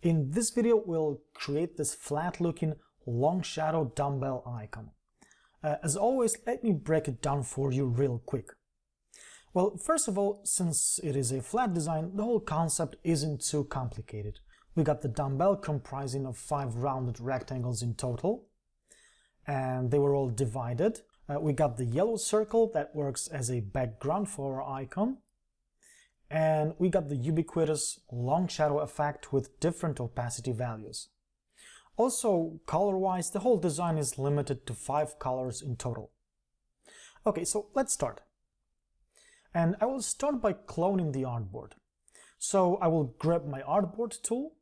In this video, we'll create this flat-looking long shadow dumbbell icon. As always, let me break it down for you real quick. Well, first of all, since it is a flat design, the whole concept isn't too complicated. We got the dumbbell comprising of 5 rounded rectangles in total, and they were all divided. We got the yellow circle that works as a background for our icon. And we got the ubiquitous long shadow effect with different opacity values. Also, color-wise, the whole design is limited to 5 colors in total. Okay, so let's start. And I will start by cloning the artboard. So I will grab my artboard tool.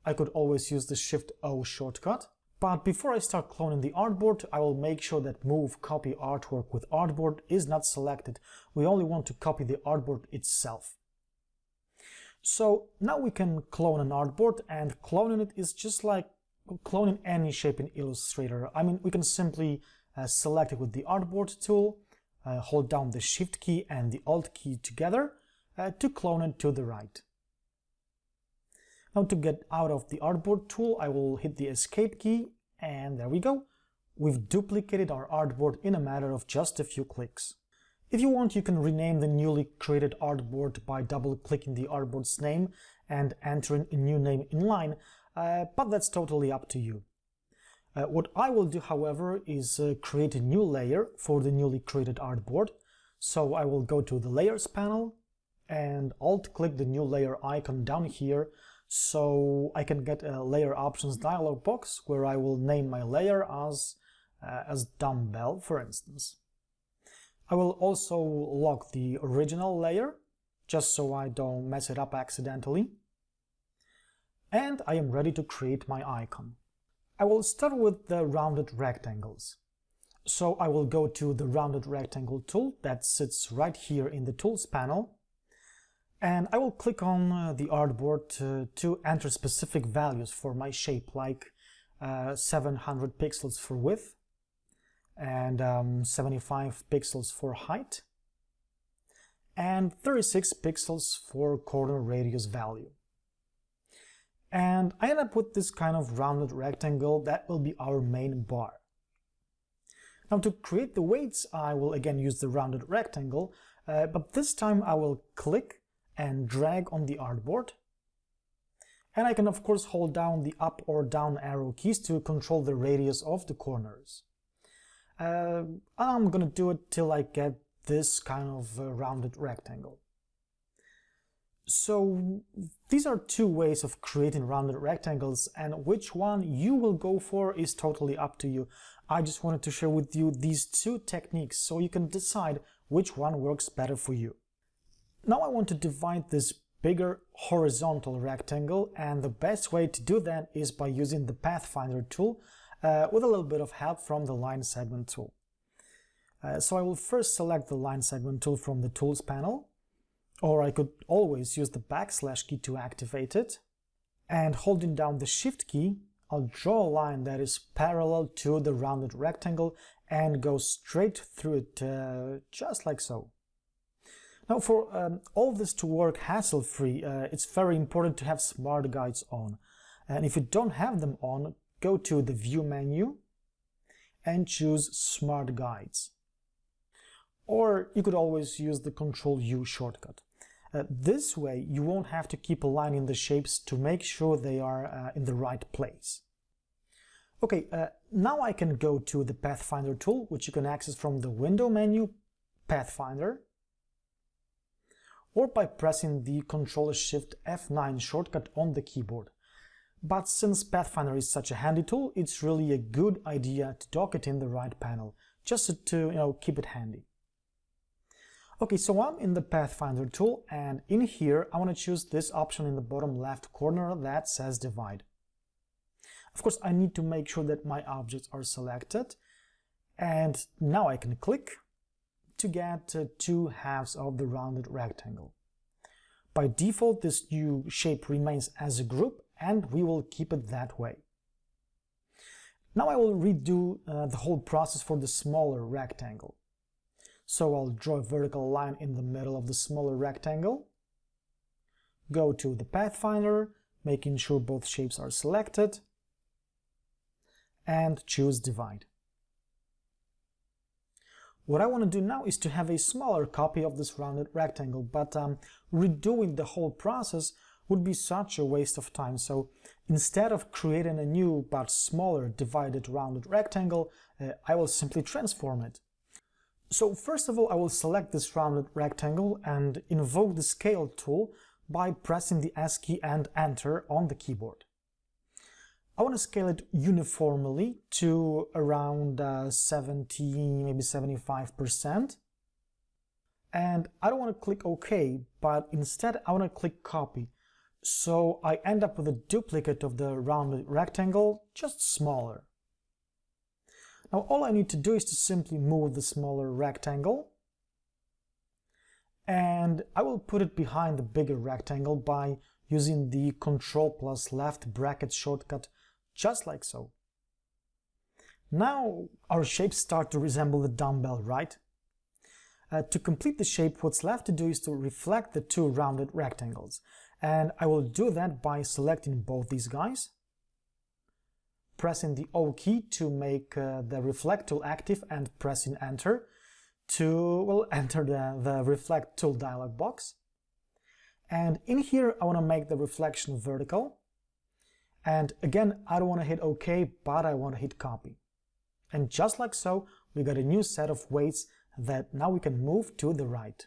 I could always use the Shift-O shortcut. But before I start cloning the artboard, I will make sure that Move Copy Artwork with Artboard is not selected. We only want to copy the artboard itself. So now we can clone an artboard, and cloning it is just like cloning any shape in Illustrator. I mean, we can simply select it with the artboard tool, hold down the Shift key and the Alt key together to clone it to the right. Now to get out of the artboard tool, I will hit the Escape key, and there we go. We've duplicated our artboard in a matter of just a few clicks. If you want, you can rename the newly created artboard by double-clicking the artboard's name and entering a new name in line, but that's totally up to you. What I will do, however, is create a new layer for the newly created artboard. So I will go to the Layers panel and Alt-click the new layer icon down here, so I can get a layer options dialog box where I will name my layer as dumbbell, for instance. I will also lock the original layer just so I don't mess it up accidentally. And I am ready to create my icon. I will start with the rounded rectangles. So I will go to the rounded rectangle tool that sits right here in the tools panel. And I will click on the artboard to enter specific values for my shape, like 700 pixels for width and 75 pixels for height and 36 pixels for corner radius value. And I end up with this kind of rounded rectangle that will be our main bar. Now to create the weights, I will again use the rounded rectangle, but this time I will click and drag on the artboard, and I can of course hold down the up or down arrow keys to control the radius of the corners. I'm gonna do it till I get this kind of rounded rectangle. So these are 2 ways of creating rounded rectangles, and which one you will go for is totally up to you. I just wanted to share with you these 2 techniques so you can decide which one works better for you. Now I want to divide this bigger horizontal rectangle, and the best way to do that is by using the Pathfinder tool with a little bit of help from the Line Segment tool. So I will first select the Line Segment tool from the Tools panel, or I could always use the / key to activate it, and holding down the Shift key, I'll draw a line that is parallel to the rounded rectangle and go straight through it just like so. Now for all this to work hassle-free, it's very important to have smart guides on. And if you don't have them on, go to the View menu and choose Smart Guides. Or you could always use the Ctrl-U shortcut. This way you won't have to keep aligning the shapes to make sure they are in the right place. Okay, now I can go to the Pathfinder tool, which you can access from the Window menu, Pathfinder, or by pressing the Ctrl-Shift-F9 shortcut on the keyboard. But since Pathfinder is such a handy tool, it's really a good idea to dock it in the right panel, just to keep it handy. Okay, so I'm in the Pathfinder tool, and in here I want to choose this option in the bottom left corner that says Divide. Of course, I need to make sure that my objects are selected, and now I can click to get 2 halves of the rounded rectangle. By default, this new shape remains as a group, and we will keep it that way. Now I will redo the whole process for the smaller rectangle. So I'll draw a vertical line in the middle of the smaller rectangle, go to the Pathfinder, making sure both shapes are selected, and choose divide. What I want to do now is to have a smaller copy of this rounded rectangle, but redoing the whole process would be such a waste of time. So instead of creating a new but smaller divided rounded rectangle, I will simply transform it. So first of all, I will select this rounded rectangle and invoke the scale tool by pressing the S key and Enter on the keyboard. I want to scale it uniformly to around 70, maybe 75%. And I don't want to click OK, but instead I want to click Copy. So I end up with a duplicate of the rounded rectangle, just smaller. Now all I need to do is to simply move the smaller rectangle, and I will put it behind the bigger rectangle by using the Ctrl plus left bracket shortcut, just like so. Now our shapes start to resemble the dumbbell, right? To complete the shape, what's left to do is to reflect the two rounded rectangles. And I will do that by selecting both these guys, pressing the O key to make the reflect tool active, and pressing Enter to enter the reflect tool dialog box. And in here I want to make the reflection vertical. And again, I don't want to hit OK, but I want to hit Copy. And just like so, we got a new set of weights that now we can move to the right.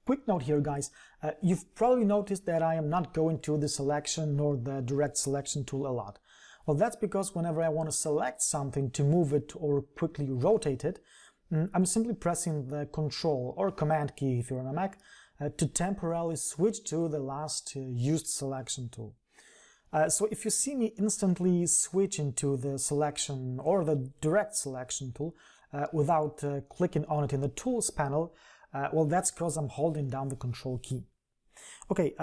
Quick note here, guys, you've probably noticed that I am not going to the selection nor the direct selection tool a lot. Well, that's because whenever I want to select something to move it or quickly rotate it, I'm simply pressing the Control or Command key if you're on a Mac to temporarily switch to the last used selection tool. So if you see me instantly switch into the selection or the direct selection tool without clicking on it in the Tools panel, well, that's because I'm holding down the Control key. Okay,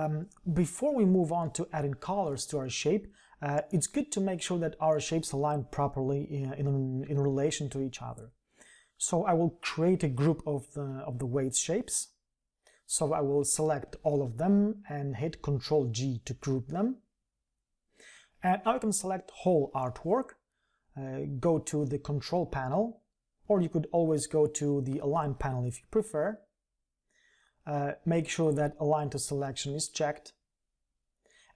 before we move on to adding colors to our shape, it's good to make sure that our shapes align properly in relation to each other. So I will create a group of the weight shapes. So I will select all of them and hit Ctrl G to group them. And now you can select whole artwork, go to the Control panel, or you could always go to the Align panel if you prefer. Make sure that Align to Selection is checked,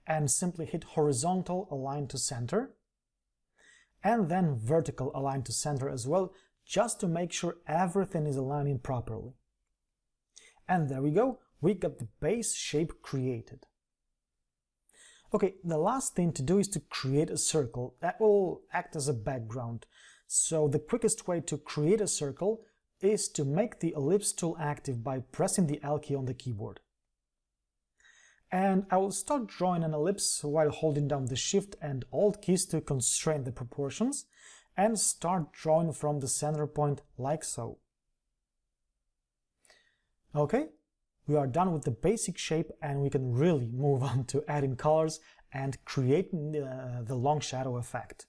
and simply hit Horizontal Align to Center, and then Vertical Align to Center as well, just to make sure everything is aligning properly. And there we go, we got the base shape created. Okay, the last thing to do is to create a circle that will act as a background. So the quickest way to create a circle is to make the ellipse tool active by pressing the L key on the keyboard. And I will start drawing an ellipse while holding down the Shift and Alt keys to constrain the proportions, and start drawing from the center point like so. Okay, we are done with the basic shape, and we can really move on to adding colors and creating the long shadow effect.